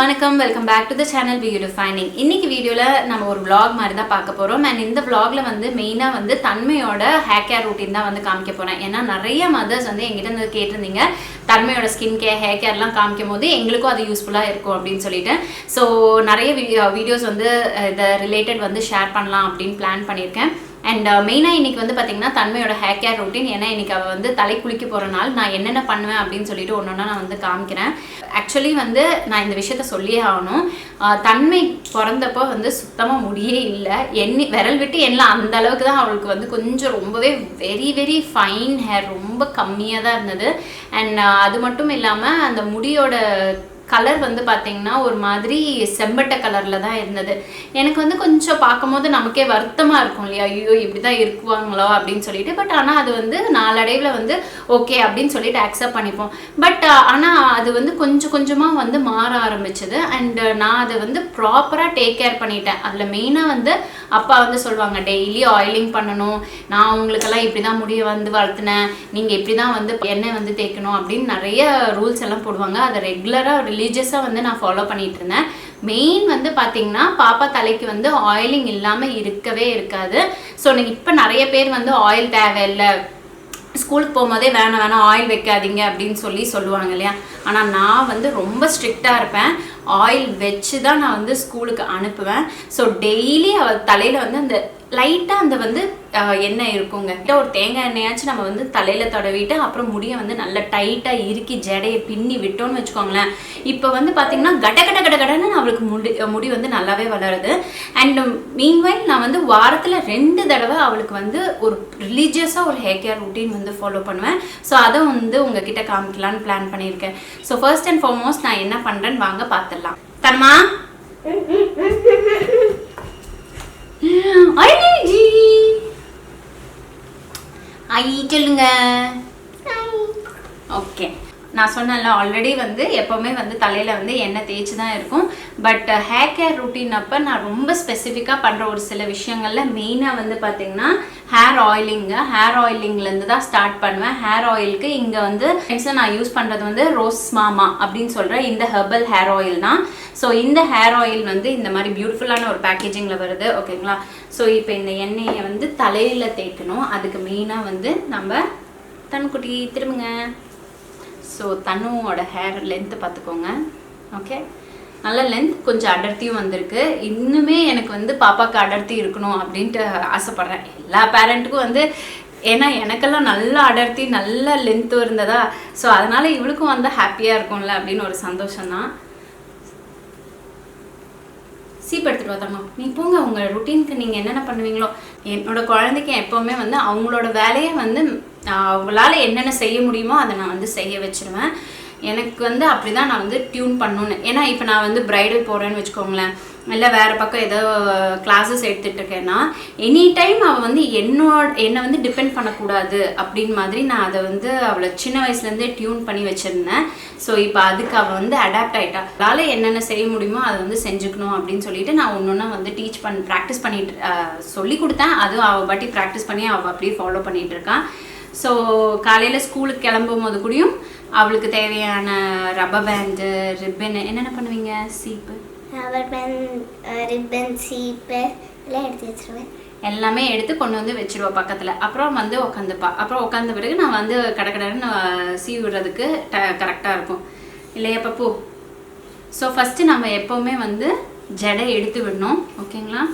வணக்கம், welcome back to the channel beautifying. இன்னைக்கு வீடியோல நம்ம ஒரு vlog மாதிரி தான் பார்க்க போறோம். அண்ட் இந்த vlogல வந்து மெயினா வந்து தன்மையோட ஹேர் கேர் ரூட்டீன் தான் வந்து காமிக்க போறேன். ஏன்னா நிறைய மதர்ஸ் வந்து எங்கிட்ட இருந்து கேட்டிருந்தீங்க தன்மையோட ஸ்கின் கேர் ஹேர் கேர்லாம் காமிக்கும் போது எங்களுக்கும் அது யூஸ்ஃபுல்லா இருக்கும் அப்படின்னு சொல்லிட்டு. ஸோ நிறைய வீடியோஸ் வந்து இதை ரிலேட்டட் வந்து ஷேர் பண்ணலாம் அப்படின்னு பிளான் பண்ணியிருக்கேன். அண்ட் மெயினாக இன்றைக்கி வந்து பார்த்திங்கன்னா தன்மையோட ஹேர் கேர் ரொட்டீன். ஏன்னா இன்றைக்கி அவள் வந்து தலை குளிக்க போகிற நாள். நான் என்னென்ன பண்ணுவேன் அப்படின்னு சொல்லிட்டு ஒன்று ஒன்றா நான் வந்து காமிக்கிறேன். ஆக்சுவலி வந்து நான் இந்த விஷயத்த சொல்லியே ஆகணும். தன்மை பிறந்தப்போ வந்து சுத்தமாக முடியே இல்லை. விரல் விட்டு எண்ணலாம் அந்த அளவுக்கு தான் அவளுக்கு வந்து கொஞ்சம் ரொம்பவே வெரி வெரி ஃபைன் ஹேர், ரொம்ப கம்மியாக தான் இருந்தது. அண்ட் அது மட்டும் இல்லாமல் அந்த முடியோட கலர் வந்து பார்த்தீங்கன்னா ஒரு மாதிரி செம்பட்டை கலரில் தான் இருந்தது. எனக்கு வந்து கொஞ்சம் பார்க்கும்போது நமக்கே வருத்தமாக இருக்கும் இல்லையா, ஐயோ இப்படி தான் இருக்குவாங்களோ அப்படின்னு சொல்லிட்டு. பட் ஆனால் அது வந்து நாளடைவில் வந்து ஓகே அப்படின்னு சொல்லிட்டு அக்செப்ட் பண்ணிப்போம். பட் ஆனால் அது வந்து கொஞ்சம் கொஞ்சமாக வந்து மாற ஆரம்பிச்சது. அண்ட் நான் அதை வந்து ப்ராப்பராக டேக் கேர் பண்ணிட்டேன். அதில் மெயினாக வந்து அப்பா வந்து சொல்லுவாங்க டெய்லி ஆயிலிங் பண்ணணும், நான் உங்களுக்கெல்லாம் இப்படி தான் முடியை வந்து வளர்த்துனேன், நீங்கள் இப்படி தான் வந்து எண்ணெய் வந்து தேய்க்கணும் அப்படின்னு நிறைய ரூல்ஸ் எல்லாம் போடுவாங்க. அதை ரெகுலராக ரிலீஜியஸாக வந்து நான் ஃபாலோ பண்ணிட்டு இருந்தேன். மெயின் வந்து பார்த்தீங்கன்னா பாப்பா தலைக்கு வந்து ஆயிலிங் இல்லாமல் இருக்கவே இருக்காது. ஸோ நீங்கள் இப்போ நிறைய பேர் வந்து ஆயில் தேவையில்லை, ஸ்கூலுக்கு போகும்போதே வேணாம் ஆயில் வைக்காதீங்க அப்படின்னு சொல்லுவாங்க இல்லையா. ஆனால் நான் வந்து ரொம்ப ஸ்ட்ரிக்டாக இருப்பேன். ஆயில் வச்சு தான் நான் வந்து ஸ்கூலுக்கு அனுப்புவேன். ஸோ டெய்லி அவள் தலையில் வந்து அந்த லைட்டாக அந்த வந்து எண்ணெய் இருக்குங்க, ஒரு தேங்காய் எண்ணெயாச்சும் நம்ம வந்து தலையில் தடவிட்டு அப்புறம் முடியை வந்து நல்லா டைட்டாக இறுக்கி ஜடையை பின்னி விட்டோன்னு வச்சுக்கோங்களேன். இப்போ வந்து பார்த்திங்கன்னா கடன்னு அவளுக்கு முடி வந்து நல்லாவே வளருது. அண்ட் மீன்வைல் நான் வந்து வாரத்தில் 2 தடவை அவளுக்கு வந்து ஒரு ரிலீஜியஸாக ஒரு ஹேர் கேர் ரூட்டீன் வந்து ஃபாலோ பண்ணுவேன். ஸோ அதை வந்து உங்ககிட்ட காமிக்கலான்னு பிளான் பண்ணியிருக்கேன். ஸோ ஃபர்ஸ்ட் அண்ட் ஃபார்மோஸ்ட் நான் என்ன பண்ணுறேன்னு வாங்க பார்த்துடலாம். தன்மா சொல்லுங்க. ஓகே, நான் சொன்னேன்ல ஆல்ரெடி வந்து எப்போவுமே வந்து தலையில் வந்து எண்ணெய் தேய்ச்சி தான் இருக்கும். பட் ஹேர் கேர் ரூட்டீன் அப்போ நான் ரொம்ப ஸ்பெசிஃபிக்காக பண்ணுற ஒரு சில விஷயங்களில் மெயினாக வந்து பார்த்திங்கன்னா ஹேர் ஆயிலிங்லேருந்து தான் ஸ்டார்ட் பண்ணுவேன். ஹேர் ஆயிலுக்கு இங்கே வந்து நான் யூஸ் பண்ணுறது வந்து ரோஸ் மாமா அப்படின்னு சொல்கிற இந்த ஹெர்பல் ஹேர் ஆயில் தான். ஸோ இந்த ஹேர் ஆயில் வந்து இந்த மாதிரி பியூட்டிஃபுல்லான ஒரு பேக்கேஜிங்கில் வருது, ஓகேங்களா. ஸோ இப்போ இந்த எண்ணெயை வந்து தலையில் தேய்க்கணும். அதுக்கு மெயினாக வந்து நம்ம தன்குட்டி திரும்புங்க. ஸோ தன்னுவோட ஹேர் லென்த்து பார்த்துக்கோங்க. ஓகே, நல்ல லென்த், கொஞ்சம் அடர்த்தியும் வந்திருக்கு. இன்னுமே எனக்கு வந்து பாப்பாவுக்கு அடர்த்தி இருக்கணும் அப்படின்ட்டு ஆசைப்பட்றேன். எல்லா பேரண்ட்டுக்கும் வந்து, ஏன்னா எனக்கெல்லாம் நல்ல அடர்த்தி நல்ல லென்த்து இருந்ததா. ஸோ அதனால் இவளுக்கும் வந்து ஹாப்பியாக இருக்கும்ல அப்படின்னு ஒரு சந்தோஷம்தான். சீப் எடுத்துகிட்டு வந்தாமா, நீ போங்க உங்கள் ருட்டீனுக்கு நீங்கள் என்னென்ன பண்ணுவீங்களோ. என்னோடய குழந்தைக்கு எப்போவுமே வந்து அவங்களோட வேலையை வந்து அவங்களால என்னென்ன செய்ய முடியுமோ அதை நான் வந்து செய்ய வச்சுருவேன். எனக்கு வந்து அப்படி தான் நான் வந்து டியூன் பண்ணணுன்னு. ஏன்னா இப்போ நான் வந்து ப்ரைடல் போகிறேன்னு வச்சுக்கோங்களேன், இல்லை வேறு பக்கம் ஏதோ கிளாஸஸ் எடுத்துகிட்ருக்கேன்னா எனி டைம் அவள் வந்து என்னை வந்து டிபெண்ட் பண்ணக்கூடாது அப்படின்னு மாதிரி நான் அதை வந்து அவளை சின்ன வயசுலேருந்தே டியூன் பண்ணி வச்சுருந்தேன். ஸோ இப்போ அதுக்கு அவள் வந்து அடாப்ட் ஆகிட்டா. அதனால் என்னென்ன செய்ய முடியுமோ அதை வந்து செஞ்சுக்கணும் அப்படின்னு சொல்லிட்டு நான் ஒன்று வந்து ப்ராக்டிஸ் பண்ணிட்டு சொல்லி கொடுத்தேன். அதுவும் அவள் பாட்டி ப்ராக்டிஸ் பண்ணி அவள் அப்படியே ஃபாலோ பண்ணிகிட்டு இருக்கான். ஸோ காலையில் ஸ்கூலுக்கு கிளம்பும் போது கூடயும் அவளுக்கு தேவையான ரப்பர் பேண்டு, ரிப்பன், என்னென்ன பண்ணுவீங்க, சீப்பு, ரப்பர் பேண்ட், ரிப்பன், சீப்பு எல்லாம் எடுத்து வச்சுருவேன். எல்லாமே எடுத்து கொண்டு வந்து வச்சுருவேன் பக்கத்தில். அப்புறம் வந்து உட்காந்துப்பா. அப்புறம் உட்காந்த பிறகு நான் வந்து கடன்னு சீவி விடுறதுக்கு கரெக்டாக இருக்கும் இல்லையா பப்பு. ஸோ ஃபஸ்ட்டு நம்ம எப்போவுமே வந்து ஜடை எடுத்து விடணும், ஓகேங்களா.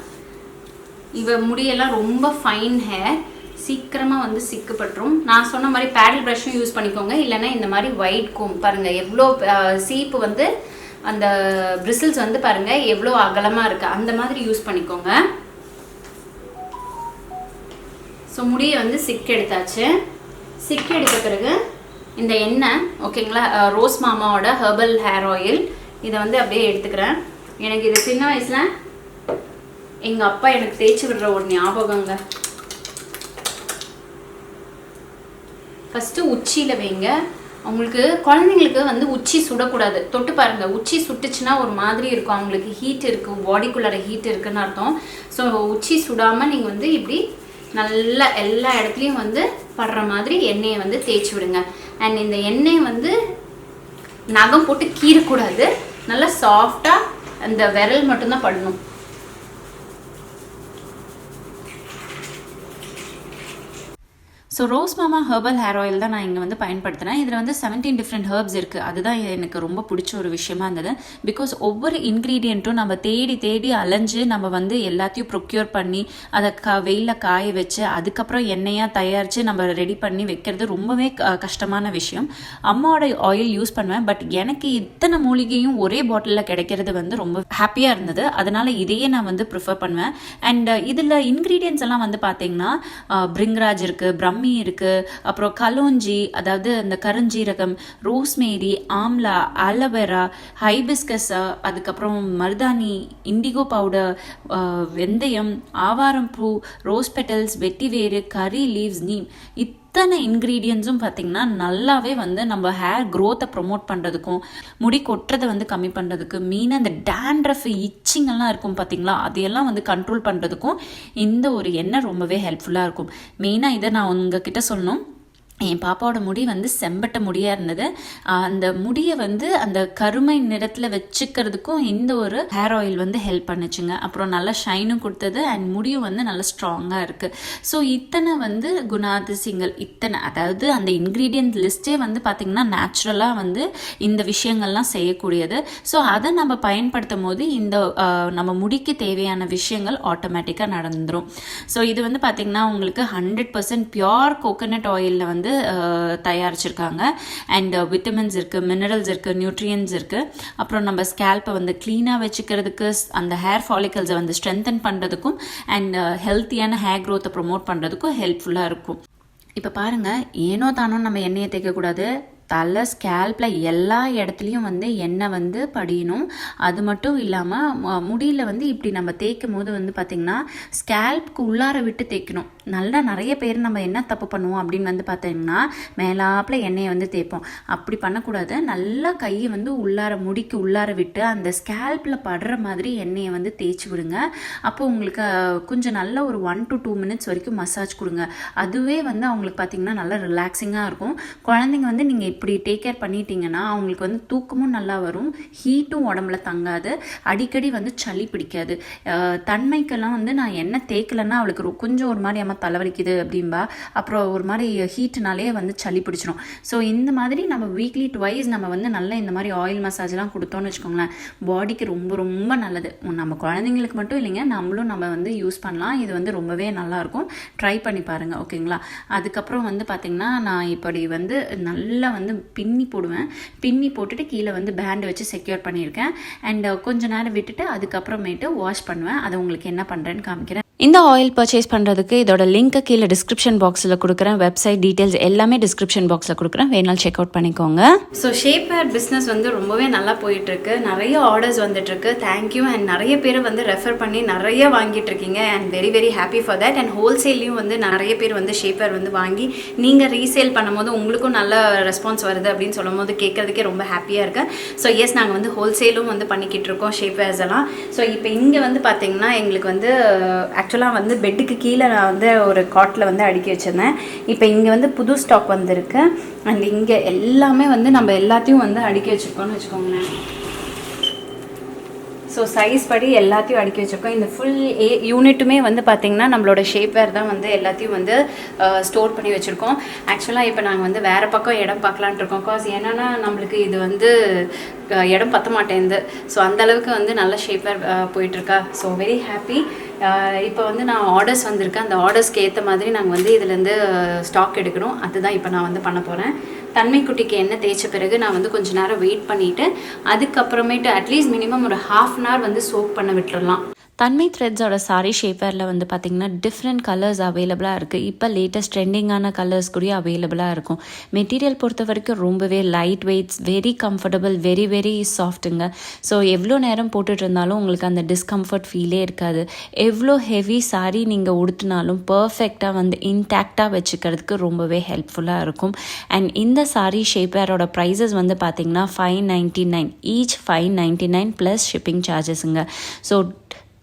இவ முடியெல்லாம் ரொம்ப ஃபைன் ஹேர், சீக்கிரமாக வந்து சிக்கப்பட்டுரும். நான் சொன்ன மாதிரி பேடல் ப்ரஷ்ஷும் யூஸ் பண்ணிக்கோங்க, இல்லைன்னா இந்த மாதிரி ஒயிட் கோம் பாருங்கள் எவ்வளோ சீப்பு வந்து அந்த பிரிசில்ஸ் வந்து பாருங்கள் எவ்வளோ அகலமாக இருக்குது, அந்த மாதிரி யூஸ் பண்ணிக்கோங்க. ஸோ முடியை வந்து சிக் எடுத்தாச்சு. சிக் எடுத்த பிறகு இந்த எண்ணெய், ஓகேங்களா, ரோஸ் மாமாவோட ஹெர்பல் ஹேர் ஆயில், இதை வந்து அப்படியே எடுத்துக்கிறேன். எனக்கு இது சின்ன வயசில் எங்கள் அப்பா எனக்கு தேய்ச்சி விடுற ஒரு ஞாபகங்க. ஃபஸ்ட்டு உச்சியில் வைங்க. அவங்களுக்கு குழந்தைங்களுக்கு வந்து உச்சி சுடக்கூடாது. தொட்டு பாருங்கள், உச்சி சுட்டுச்சுன்னா ஒரு மாதிரி இருக்கும், அவங்களுக்கு ஹீட் இருக்குது, பாடிக்குள்ளார ஹீட் இருக்குதுன்னு அர்த்தம். ஸோ உச்சி சுடாமல் நீங்கள் வந்து இப்படி நல்லா எல்லா இடத்துலையும் வந்து படுற மாதிரி எண்ணெயை வந்து தேய்ச்சி விடுங்க. அண்ட் இந்த எண்ணெயை வந்து நகம் போட்டு கீறக்கூடாது, நல்லா சாஃப்டாக அந்த விரல் மட்டும்தான் படணும். ஸோ ரோஸ் மாமா ஹெர்பல் ஹேர் ஆயில் தான் நான் இங்கே வந்து பயன்படுத்தினேன். இதில் வந்து 17 டிஃப்ரெண்ட் ஹெர்ப்ஸ் இருக்குது. அதுதான் எனக்கு ரொம்ப பிடிச்ச ஒரு விஷயமா இருந்தது. பிகாஸ் ஒவ்வொரு இன்க்ரீடியண்ட்டும் நம்ம தேடி தேடி அலைஞ்சு நம்ம வந்து எல்லாத்தையும் ப்ரொக்யூர் பண்ணி அதை வெயிலில் காய வச்சு அதுக்கப்புறம் எண்ணெயாக தயாரித்து நம்ம ரெடி பண்ணி வைக்கிறது ரொம்பவே கஷ்டமான விஷயம். அம்மாவோட ஆயில் யூஸ் பண்ணுவேன். பட் எனக்கு இத்தனை மூலிகையும் ஒரே பாட்டிலில் கிடைக்கிறது வந்து ரொம்ப ஹாப்பியாக இருந்தது. அதனால் இதையே நான் வந்து ப்ரிஃபர் பண்ணுவேன். அண்ட் இதில் இன்க்ரீடியன்ட்ஸ் எல்லாம் வந்து பார்த்தீங்கன்னா பிரிங்ராஜ் இருக்குது, பிரம்மி இருக்கு, அப்புறம் கலோஞ்சி அதாவது அந்த கருஞ்சீரகம், ரோஸ்மேரி, ஆம்லா, அலோவேரா, ஹைபிஸ்கஸ், அதுக்கப்புறம் மருதாணி, இண்டிகோ பவுடர், வெந்தயம், ஆவாரம்பூ, ரோஸ் பெட்டல்ஸ், வெட்டிவேறு, கரி லீவ்ஸ், நீம், இத்தனை இன்க்ரீடியன்ஸும் பார்த்திங்கன்னா நல்லாவே வந்து நம்ம ஹேர் க்ரோத்தை ப்ரொமோட் பண்ணுறதுக்கும் முடி கொட்டுறதை வந்து கம்மி பண்ணுறதுக்கு மெயினாக இந்த டேண்ட்ரஃப் இச்சிங் எல்லாம் இருக்கும் பார்த்திங்களா, அதையெல்லாம் வந்து கண்ட்ரோல் பண்ணுறதுக்கும் இந்த ஒரு எண்ணெய் ரொம்பவே ஹெல்ப்ஃபுல்லாக இருக்கும். மெயினாக இதை நான் உங்ககிட்ட சொல்லணும். என் பாப்பாவோட முடி வந்து செம்பட்ட முடியாக இருந்தது. அந்த முடியை வந்து அந்த கருமை நிறத்தில் வச்சுக்கிறதுக்கும் இந்த ஒரு ஹேர் ஆயில் வந்து ஹெல்ப் பண்ணுச்சுங்க. அப்புறம் நல்லா ஷைனும் கொடுத்தது அண்ட் முடியும் வந்து நல்லா ஸ்ட்ராங்காக இருக்குது. ஸோ இத்தனை வந்து குணாதிசயங்கள், இத்தனை அதாவது அந்த இன்க்ரீடியன்ட் லிஸ்ட்டே வந்து பார்த்திங்கன்னா நேச்சுரலாக வந்து இந்த விஷயங்கள்லாம் செய்யக்கூடியது. ஸோ அதை நம்ம பயன்படுத்தும் போது இந்த நம்ம முடிக்கு தேவையான விஷயங்கள் ஆட்டோமேட்டிக்காக நடந்துடும். ஸோ இது வந்து பார்த்திங்கன்னா உங்களுக்கு 100% பியோர் கோகோனட் ஆயிலில் வந்து தயாரிச்சிருக்காங்க. அண்ட் விட்டமின்ஸ் இருக்குது, மினரல்ஸ் இருக்குது, நியூட்ரியன்ஸ் இருக்குது. அப்புறம் நம்ம ஸ்கேல்ப்பை வந்து க்ளீனாக வச்சுக்கிறதுக்கு, அந்த ஹேர் ஃபாலிகல்ஸை வந்து ஸ்ட்ரென்தன் பண்ணுறதுக்கும் அண்ட் ஹெல்த்தியான ஹேர் க்ரோத்தை ப்ரொமோட் பண்ணுறதுக்கும் ஹெல்ப்ஃபுல்லாக இருக்கும். இப்போ பாருங்கள், ஏனோ தானோ நம்ம எண்ணெயை தேய்க்கக்கூடாது. தலை ஸ்கேல்பில் எல்லா இடத்துலையும் வந்து எண்ணெய் வந்து படியணும். அது மட்டும் இல்லாமல் முடியில் வந்து இப்படி நம்ம தேய்க்கும் போது வந்து பார்த்திங்கன்னா ஸ்கேல்ப்க்கு உள்ளார விட்டு தேய்க்கணும். நல்லா நிறைய பேர் நம்ம என்ன தப்பு பண்ணுவோம் அப்படின்னு வந்து பார்த்திங்கன்னா மேலாப்பில் எண்ணெயை வந்து தேய்ப்போம். அப்படி பண்ணக்கூடாது. நல்லா கையை வந்து உள்ளார முடிக்கு உள்ளார விட்டு அந்த ஸ்கேல்பில் படுற மாதிரி எண்ணெயை வந்து தேய்ச்சி விடுங்க. அப்போ உங்களுக்கு கொஞ்சம் நல்ல ஒரு 1 to 2 minutes வரைக்கும் மசாஜ் கொடுங்க. அதுவே வந்து அவங்களுக்கு பார்த்திங்கன்னா நல்லா ரிலாக்ஸிங்காக இருக்கும். குழந்தைங்க வந்து நீங்கள் இப்படி டேக் கேர் பண்ணிட்டீங்கன்னா அவங்களுக்கு வந்து தூக்கமும் நல்லா வரும், ஹீட்டும் உடம்புல தங்காது, அடிக்கடி வந்து சளி பிடிக்காது. தன்மைக்கெல்லாம் வந்து நான் எண்ணெய் தேய்க்கலைன்னா அவளுக்கு கொஞ்சம் ஒரு மாதிரி அம்மா தலைவலிக்குது அப்படின்பா. அப்புறம் ஒரு மாதிரி ஹீட்டுனாலே வந்து சளி பிடிச்சிரும். ஸோ இந்த மாதிரி நம்ம வீக்லி 2 நம்ம வந்து நல்லா இந்த மாதிரி ஆயில் மசாஜ்லாம் கொடுத்தோன்னு வச்சுக்கோங்களேன், பாடிக்கு ரொம்ப ரொம்ப நல்லது. நம்ம குழந்தைங்களுக்கு மட்டும் இல்லைங்க, நம்மளும் நம்ம வந்து யூஸ் பண்ணலாம். இது வந்து ரொம்பவே நல்லாயிருக்கும். ட்ரை பண்ணி பாருங்கள், ஓகேங்களா? அதுக்கப்புறம் வந்து பார்த்திங்கன்னா நான் இப்படி வந்து நல்லா வந்து பின்னி போடுவேன். பின்னி போட்டுட்டு கீழே வந்து பேண்ட் வச்சு செக்யூர் பண்ணியிருக்கேன். அண்ட் கொஞ்ச நேரம் விட்டுட்டு அதுக்கப்புறமேட்டு வாஷ் பண்ணுவேன். அதை உங்களுக்கு என்ன பண்ணுறேன்னு காமிக்கிறேன். இந்த ஆயில் பர்ச்சேஸ் பண்ணுறதுக்கு இதோட லிங்க்கை கீழே டிஸ்கிரிப்ஷன் பாக்ஸில் கொடுக்குறேன். வெப்சைட் டீட்டெயில்ஸ் எல்லாமே டிஸ்கிரிப்ஷன் பாக்ஸில் கொடுக்குறேன், வேணாலும் செக் அவுட் பண்ணிக்கோங்க. ஸோ ஷேப் ஹேர் பிஸ்னஸ் வந்து ரொம்பவே நல்லா போயிட்டுருக்கு. நிறைய ஆர்டர்ஸ் வந்துட்டுருக்கு. தேங்க்யூ. அண்ட் நிறைய பேர் வந்து ரெஃபர் பண்ணி நிறைய வாங்கிட்டு இருக்கீங்க. And very very happy for that. And ஹோல்சேல்லையும் வந்து நிறைய பேர் வந்து ஷேப் ஹேர் வந்து வாங்கி நீங்கள் ரீசேல் பண்ணும்போது உங்களுக்கும் நல்ல ரெஸ்பான்ஸ் வருது அப்படின்னு சொல்லும் போது கேட்குறதுக்கே ரொம்ப ஹாப்பியாக இருக்கேன். ஸோ எஸ், நாங்கள் வந்து ஹோல்சேலும் வந்து பண்ணிக்கிட்டு இருக்கோம் ஷேப் ஹேர்ஸ் எல்லாம். ஸோ இப்போ இங்கே வந்து பார்த்தீங்கன்னா எங்களுக்கு வந்து ஆக்சுவலாக வந்து பெட்டுக்கு கீழே நான் வந்து ஒரு காட்டில் வந்து அடுக்கி வச்சுருந்தேன். இப்போ இங்கே வந்து புது ஸ்டாக் வந்திருக்கு. அண்ட் இங்கே எல்லாமே வந்து நம்ம எல்லாத்தையும் வந்து அடுக்கி வச்சுருக்கோம்னு வச்சுக்கோங்களேன். ஸோ சைஸ் படி எல்லாத்தையும் அடுக்கி வச்சுருக்கோம். இந்த ஃபுல் யூனிட்டுமே வந்து பார்த்திங்கன்னா நம்மளோட ஷேப் வேர் தான் வந்து எல்லாத்தையும் வந்து ஸ்டோர் பண்ணி வச்சுருக்கோம். ஆக்சுவலாக இப்போ நாங்கள் வந்து வேறு பக்கம் இடம் பார்க்கலான்ட்டு இருக்கோம். காஸ் என்னென்னா நம்மளுக்கு இது வந்து இடம் பற்ற மாட்டேங்குது. ஸோ அந்தளவுக்கு வந்து நல்ல ஷேப் வேர் போயிட்டுருக்கா. So very happy. இப்போ வந்து நான் ஆர்டர்ஸ் வந்திருக்கேன். அந்த ஆர்டர்ஸ்க்கு ஏற்ற மாதிரி நாங்கள் வந்து இதுலேருந்து ஸ்டாக் எடுக்கணும். அதுதான் இப்போ நான் வந்து பண்ண போகிறேன். தன்மை குட்டிக்கு எண்ணெய் தேய்ச்ச பிறகு நான் வந்து கொஞ்சம் நேரம் வெயிட் பண்ணிவிட்டு அதுக்கப்புறமேட்டு அட்லீஸ்ட் மினிமம் ஒரு 1/2 hour வந்து சோக் பண்ண விட்டுறலாம். தன்மை த்ரெட்ஸோட சாரி ஷேப்பரில் வந்து பார்த்திங்கன்னா டிஃப்ரெண்ட் கலர்ஸ் அவைலபிளாக இருக்குது. இப்போ லேட்டஸ்ட் ட்ரெண்டிங்கான கலர்ஸ் கூட அவைலபிளாக இருக்கும். மெட்டீரியல் பொறுத்த வரைக்கும் ரொம்பவே light weights, very comfortable, very very சாஃப்ட்டுங்க. ஸோ எவ்வளோ நேரம் போட்டுட்டு இருந்தாலும் உங்களுக்கு அந்த டிஸ்கம்ஃபர்ட் ஃபீலே இருக்காது. எவ்வளோ ஹெவி சாரி நீங்கள் உடுத்தினாலும் பர்ஃபெக்டாக வந்து இன்டாக்டாக வச்சுக்கிறதுக்கு ரொம்பவே ஹெல்ப்ஃபுல்லாக இருக்கும். அண்ட் இந்த சாரி ஷேப்பரோட ப்ரைஸஸ் வந்து பார்த்திங்கன்னா $599 ஈச், $599 ப்ளஸ் ஷிப்பிங் சார்ஜஸுங்க. ஸோ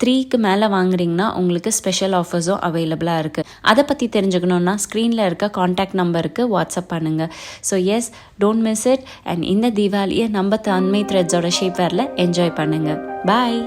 3க்கு மேலே வாங்குறீங்கன்னா உங்களுக்கு ஸ்பெஷல் ஆஃபர்ஸும் அவைலபிளாக இருக்குது. அதை பற்றி தெரிஞ்சுக்கணுன்னா ஸ்க்ரீனில் இருக்க காண்டாக்ட் நம்பருக்கு வாட்ஸ்அப் பண்ணுங்கள். So yes, don't miss it. And இந்த தீபாவளியை நம்ம தன்மை த்ரெட்ஸோட ஷேப் வேரில் என்ஜாய் பண்ணுங்கள். Bye.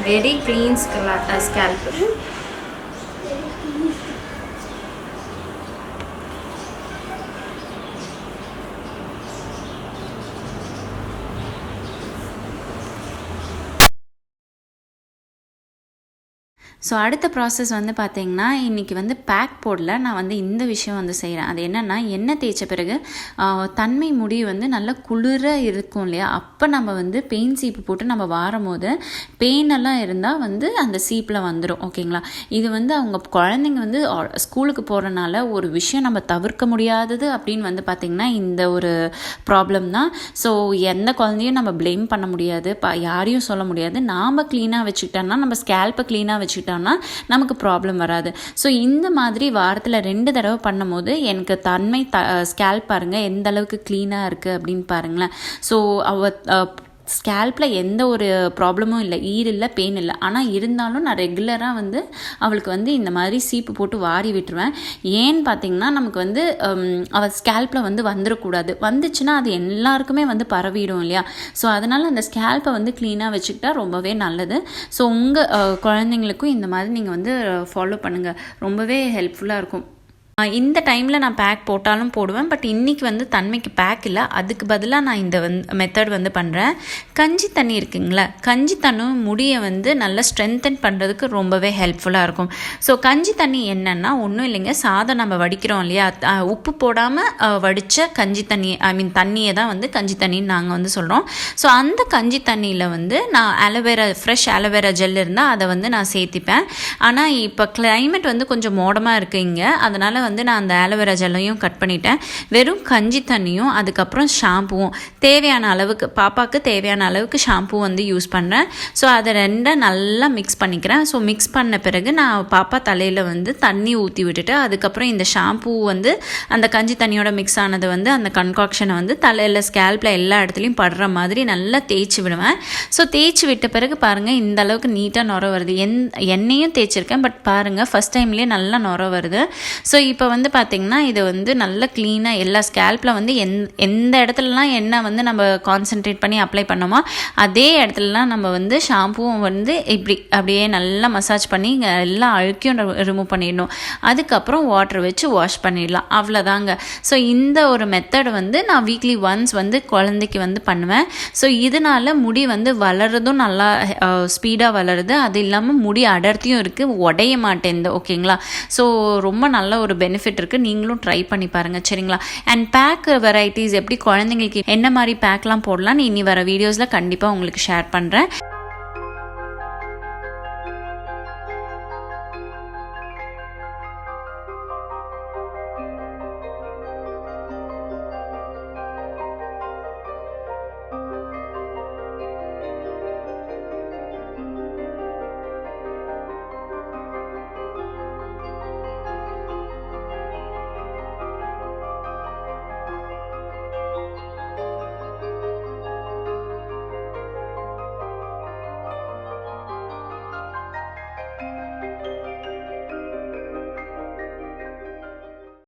Very clean scalp. So அடுத்த ப்ராசஸ் வந்து பார்த்திங்கன்னா இன்றைக்கி வந்து பேக் போடல, நான் வந்து இந்த விஷயம் வந்து செய்கிறேன். அது என்னென்னா, எண்ணெய் தேய்ச்ச பிறகு தன்மை முடி வந்து நல்லா குளிர இருக்கும் இல்லையா, அப்போ நம்ம வந்து பெயின் சீப்பு போட்டு நம்ம வாரும் போது பெயினெல்லாம் இருந்தால் வந்து அந்த சீப்பில் வந்துடும். ஓகேங்களா? இது வந்து அவங்க குழந்தைங்க வந்து ஸ்கூலுக்கு போகிறனால ஒரு விஷயம் நம்ம தவிர்க்க முடியாதது அப்படின்னு வந்து பார்த்திங்கன்னா இந்த ஒரு ப்ராப்ளம் தான். ஸோ எந்த குழந்தையும் நம்ம ப்ளேம் பண்ண முடியாது, யாரையும் சொல்ல முடியாது. நாம் க்ளீனாக வச்சுக்கிட்டோம்னா, நம்ம ஸ்கேல்ப்பை க்ளீனாக வச்சுக்கிட்டோம்னா நமக்கு ப்ராப்ளம் வராது. ஸோ இந்த மாதிரி வாரத்தில் 2 தடவை பண்ணும் போது எனக்கு தன்மை ஸ்கேல்ப் பாருங்கள் எந்த அளவுக்கு க்ளீனாக இருக்குது அப்படின்னு பாருங்களேன். ஸோ ஸ்கேல்ப்பில் எந்த ஒரு ப்ராப்ளமும் இல்லை, ஈர் இல்லை, பெயின் இல்லை. ஆனால் இருந்தாலும் நான் ரெகுலராக வந்து அவளுக்கு வந்து இந்த மாதிரி சீப்பு போட்டு வாரி விட்டுருவேன். ஏன்னு பார்த்தீங்கன்னா நமக்கு வந்து அவள் ஸ்கேல்ப்பில் வந்து வந்துடக்கூடாது. வந்துச்சுன்னா அது எல்லாருக்குமே வந்து பரவிடும் இல்லையா. ஸோ அதனால் அந்த ஸ்கேல்ப்பை வந்து க்ளீனாக வச்சுக்கிட்டா ரொம்பவே நல்லது. ஸோ உங்கள் குழந்தைங்களுக்கும் இந்த மாதிரி நீங்கள் வந்து ஃபாலோ பண்ணுங்கள், ரொம்பவே ஹெல்ப்ஃபுல்லாக இருக்கும். இந்த டைமில் நான் பேக் போட்டாலும் போடுவேன், பட் இன்றைக்கி வந்து தன்மைக்கு பேக் இல்லை, அதுக்கு பதிலாக நான் இந்த மெத்தட் வந்து பண்ணுறேன். கஞ்சி தண்ணி இருக்குங்களா, கஞ்சி தண்ணி முடியை வந்து நல்லா ஸ்ட்ரென்தன் பண்ணுறதுக்கு ரொம்பவே ஹெல்ப்ஃபுல்லாக இருக்கும். ஸோ கஞ்சி தண்ணி என்னென்னா ஒன்றும் இல்லைங்க, சாதம் நம்ம வடிக்கிறோம் இல்லையா, உப்பு போடாமல் வடித்த கஞ்சி தண்ணி, தண்ணியை தான் வந்து கஞ்சி தண்ணின்னு நாங்கள் வந்து சொல்கிறோம். ஸோ அந்த கஞ்சி தண்ணியில் வந்து நான் அலோவேரா, ஃப்ரெஷ் அலோவேரா ஜெல் இருந்தால் அதை வந்து நான் சேர்த்திப்பேன். ஆனால் இப்போ கிளைமேட் வந்து கொஞ்சம் மோடமாக இருக்குது இங்கே, அதனால் வந்து நான் அந்த ஆலோவேரா ஜெல்லையும் கட் பண்ணிட்டேன். வெறும் கஞ்சி தண்ணியும் அதுக்கப்புறம் ஷாம்புவும் தேவையான அளவுக்கு, பாப்பாவுக்கு தேவையான அளவுக்கு ஷாம்பு வந்து யூஸ் பண்ணுறேன். ஸோ அதை ரெண்டும் நல்லா மிக்ஸ் பண்ணிக்கிறேன். ஸோ மிக்ஸ் பண்ண பிறகு நான் பாப்பா தலையில் வந்து தண்ணி ஊற்றி விட்டுட்டு அதுக்கப்புறம் இந்த ஷாம்பு வந்து அந்த கஞ்சி தண்ணியோட மிக்ஸ் ஆனது வந்து அந்த கன்காக்ஷனை வந்து தலையில் ஸ்கேல்ப்பில் எல்லா இடத்துலையும் படுற மாதிரி நல்லா தேய்ச்சி விடுவேன். ஸோ தேய்ச்சி விட்ட பிறகு பாருங்கள் இந்த அளவுக்கு நீட்டாக நுர வருது. எண்ணெயும் தேய்ச்சிருக்கேன், பட் பாருங்கள் ஃபஸ்ட் டைம்லேயே நல்லா நுர வருது. ஸோ இப்போ வந்து பார்த்திங்கன்னா இது வந்து நல்ல க்ளீனாக எல்லா ஸ்கேல்ப்பில் வந்து எந்த இடத்துலலாம் எண்ணெய் வந்து நம்ம கான்சென்ட்ரேட் பண்ணி அப்ளை பண்ணோமோ அதே இடத்துலலாம் நம்ம வந்து ஷாம்புவும் வந்து இப்படி அப்படியே நல்லா மசாஜ் பண்ணி எல்லா அழுக்கையும் ரிமூவ் பண்ணிடணும். அதுக்கப்புறம் வாட்டர் வச்சு வாஷ் பண்ணிடலாம், அவ்வளோதாங்க. ஸோ இந்த ஒரு மெத்தட் வந்து நான் வீக்லி ஒன்ஸ் வந்து குழந்தைக்கு வந்து பண்ணுவேன். ஸோ இதனால் முடி வந்து வளர்றதும் நல்லா ஸ்பீடாக வளருது, அது இல்லாமல் முடி அடர்த்தியும் இருக்குது, உடைய மாட்டேங்குது. ஓகேங்களா? ஸோ ரொம்ப நல்ல ஒரு பெனிஃபிட் இருக்குது, நீங்களும் ட்ரை பண்ணி பாருங்கள். சரிங்களா? அண்ட் பேக் வெரைட்டிஸ் எப்படி குழந்தைங்களுக்கு என்ன மாதிரி பேக்லாம் போடலாம்னு இனி வர வீடியோஸில் கண்டிப்பாக உங்களுக்கு ஷேர் பண்ணுறேன்.